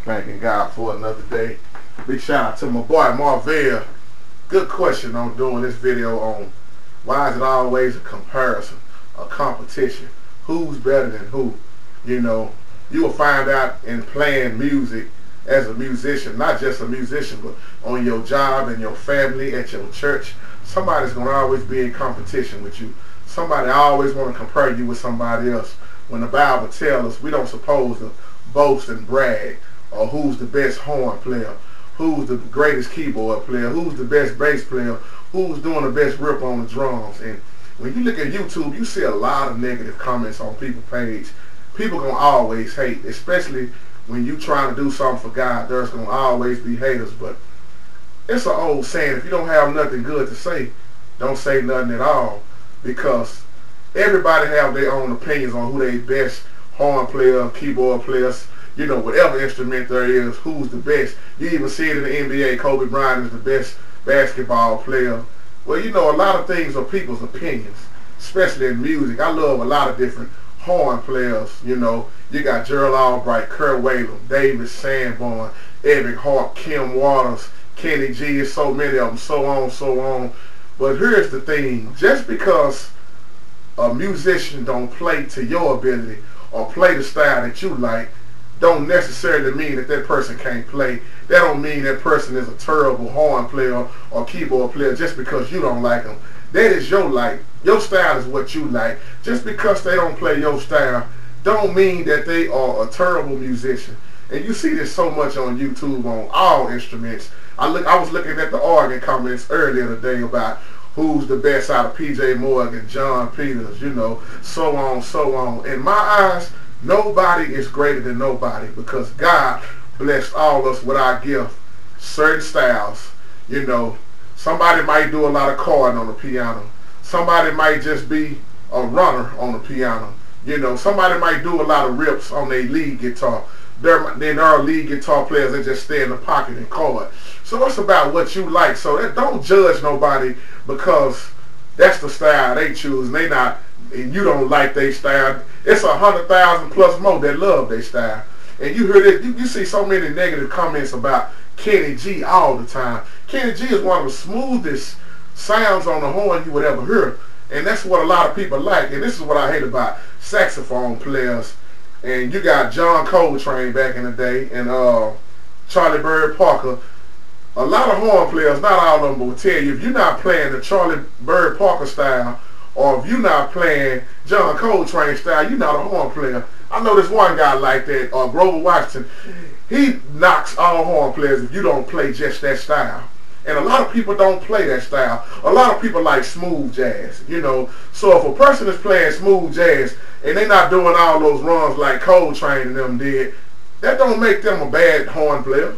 Thanking God for another day. Big shout out to my boy Marvell. Good question on doing this video on why is it always a comparison, a competition. Who's better than who? You know, you will find out in playing music as a musician, not just a musician, but on your job and your family, at your church, somebody's going to always be in competition with you. Somebody always want to compare you with somebody else. When the Bible tells us we don't supposed to boast and brag, or who's the best horn player, who's the greatest keyboard player, who's the best bass player, who's doing the best rip on the drums. And when you look at YouTube, you see a lot of negative comments on people's page. People gonna always hate, especially when you trying to do something for God. There's gonna always be haters. But it's an old saying, if you don't have nothing good to say, don't say nothing at all, because everybody have their own opinions on who they best horn player, keyboard players, you know, whatever instrument there is, who's the best. You even see it in the NBA, Kobe Bryant is the best basketball player. Well, you know, a lot of things are people's opinions, especially in music. I love a lot of different horn players, you know. You got Gerald Albright, Kurt Whalum, David Sanborn, Eric Hart, Kim Waters, Kenny G, so many of them, so on, so on. But here's the thing, just because a musician don't play to your ability or play the style that you like, don't necessarily mean that that person can't play. That don't mean that person is a terrible horn player or keyboard player just because you don't like them. That is your like. Your style is what you like. Just because they don't play your style don't mean that they are a terrible musician. And you see this so much on YouTube on all instruments. I was looking at the organ comments earlier today about who's the best out of P.J. Morgan, John Peters, you know, so on, so on. In my eyes, nobody is greater than nobody, because God blessed all of us with our gift, certain styles. You know, somebody might do a lot of chording on the piano. Somebody might just be a runner on the piano. You know, somebody might do a lot of rips on their lead guitar. Then there are lead guitar players that just stay in the pocket and chord. So it's about what you like. So don't judge nobody because that's the style they choose, and you don't like their style. It's 100,000 plus more that love their style. And you hear this, you see so many negative comments about Kenny G all the time. Kenny G is one of the smoothest sounds on the horn you would ever hear. And that's what a lot of people like. And this is what I hate about saxophone players. And you got John Coltrane back in the day, and Charlie Bird Parker. A lot of horn players, not all of them, will tell you if you're not playing the Charlie Bird Parker style, or if you're not playing John Coltrane style, you're not a horn player. I know this one guy like that, Grover Washington. He knocks all horn players if you don't play just that style. And a lot of people don't play that style. A lot of people like smooth jazz, you know. So if a person is playing smooth jazz and they're not doing all those runs like Coltrane and them did, that don't make them a bad horn player.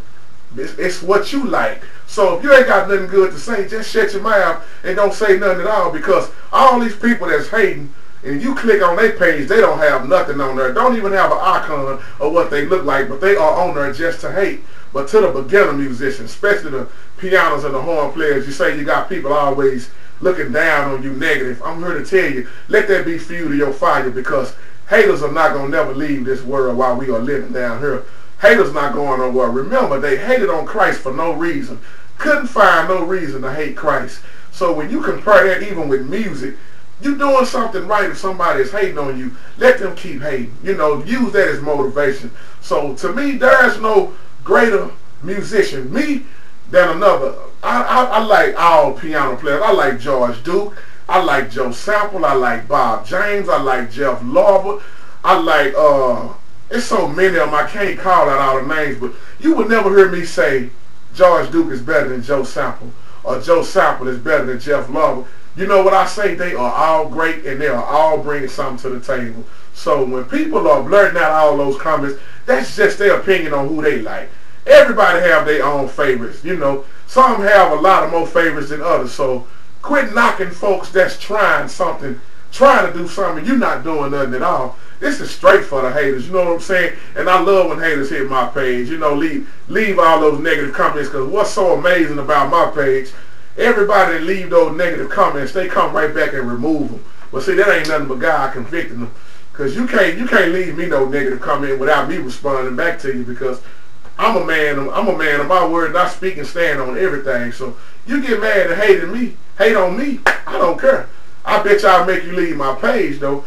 It's what you like. So if you ain't got nothing good to say, just shut your mouth and don't say nothing at all, because all these people that's hating, and you click on their page, they don't have nothing on there. Don't even have an icon of what they look like, but they are on there just to hate. But to the beginner musicians, especially the pianos and the horn players, you say you got people always looking down on you negative. I'm here to tell you, let that be fuel to your fire, because haters are not going to never leave this world while we are living down here. Haters not going nowhere. Remember, they hated on Christ for no reason. Couldn't find no reason to hate Christ. So when you compare that even with music, you're doing something right. If somebody is hating on you, let them keep hating. You know, use that as motivation. So to me, there is no greater musician than another. I like all piano players. I like George Duke. I like Joe Sample. I like Bob James. I like Jeff Lorber. I like it's so many of them, I can't call out all the names, but you would never hear me say George Duke is better than Joe Sample, or Joe Sample is better than Jeff Lorber. You know what I say? They are all great, and they are all bringing something to the table. So when people are blurting out all those comments, that's just their opinion on who they like. Everybody have their own favorites, you know. Some have a lot of more favorites than others. So quit knocking folks that's trying to do something. You're not doing nothing at all. This is straight for the haters, you know what I'm saying? And I love when haters hit my page. You know, leave all those negative comments, because what's so amazing about my page, everybody that leave those negative comments, they come right back and remove them. But see, that ain't nothing but God convicting them. Because you can't leave me no negative comment without me responding back to you, because I'm a man of my word, and I speak and stand on everything. So you get mad and hate on me, I don't care. I bet y'all make you leave my page though.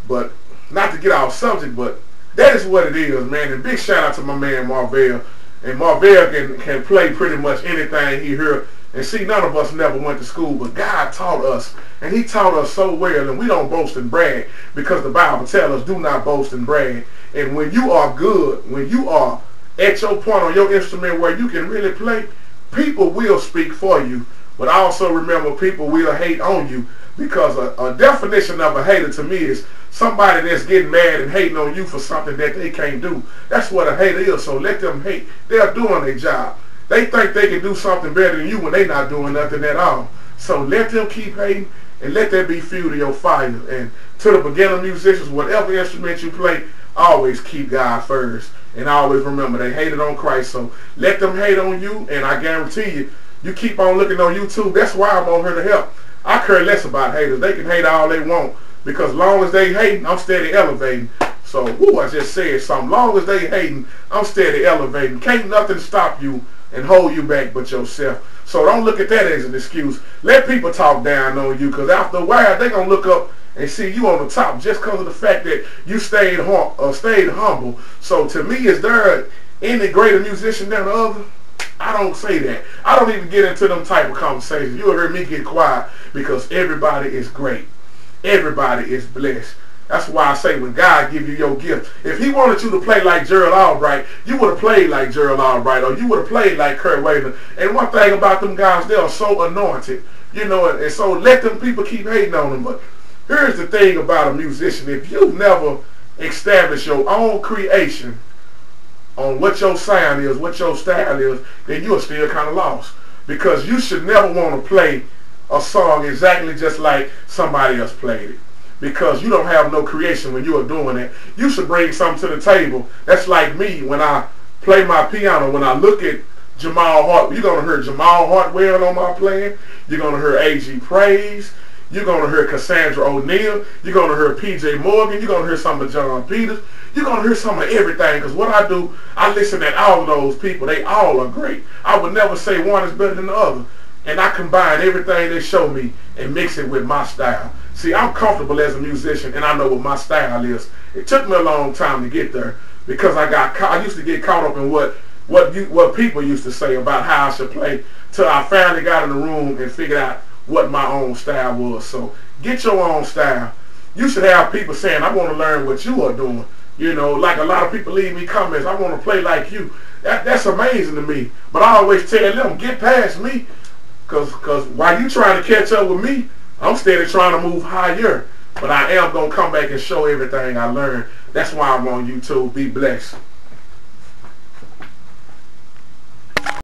But not to get off subject, but that is what it is, man. And big shout out to my man Marvell. And Marvell can play pretty much anything he heard. And see, none of us never went to school, but God taught us. And he taught us so well, and we don't boast and brag, because the Bible tells us, do not boast and brag. And when you are good, when you are at your point on your instrument where you can really play, people will speak for you. But also remember, people will hate on you, because a definition of a hater to me is somebody that's getting mad and hating on you for something that they can't do. That's what a hater is. So let them hate. They're doing their job. They think they can do something better than you when they're not doing nothing at all. So let them keep hating, and let there be fuel to your fire. And to the beginner musicians, whatever instrument you play, always keep God first. And always remember, they hated on Christ. So let them hate on you, and I guarantee you, you keep on looking on YouTube. That's why I'm on here to help. I care less about haters. They can hate all they want, because long as they hating, I'm steady elevating. So, I just said something. Long as they hating, I'm steady elevating. Can't nothing stop you and hold you back but yourself. So don't look at that as an excuse. Let people talk down on you, because after a while, they're going to look up and see you on the top just because of the fact that you stayed humble. So to me, is there any greater musician than the other? I don't say that. I don't even get into them type of conversations. You'll hear me get quiet, because everybody is great. Everybody is blessed. That's why I say, when God give you your gift, if he wanted you to play like Gerald Albright, you would have played like Gerald Albright, or you would have played like Kurt Wagner. And one thing about them guys, they are so anointed, you know, and so let them people keep hating on them. But here's the thing about a musician: if you've never established your own creation on what your sound is, what your style is, then you're still kind of lost. Because you should never want to play a song exactly just like somebody else played it, because you don't have no creation when you are doing it. You should bring something to the table. That's like me when I play my piano. When I look at Jamal Hart, you're going to hear Jamal Hartwell on my playing. You're going to hear A.G. Praise. You're going to hear Cassandra O'Neal. You're going to hear P.J. Morgan. You're going to hear some of John Peters. You're going to hear some of everything, because what I do, I listen at all of those people. They all are great. I would never say one is better than the other. And I combine everything they show me and mix it with my style. See, I'm comfortable as a musician, and I know what my style is. It took me a long time to get there, because I used to get caught up in what people used to say about how I should play, till I finally got in the room and figured out what my own style was. So get your own style. You should have people saying, I want to learn what you are doing. You know, like a lot of people leave me comments, I want to play like you. That's amazing to me. But I always tell them, get past me. Because while you trying to catch up with me, I'm steady trying to move higher. But I am going to come back and show everything I learned. That's why I'm on YouTube. Be blessed.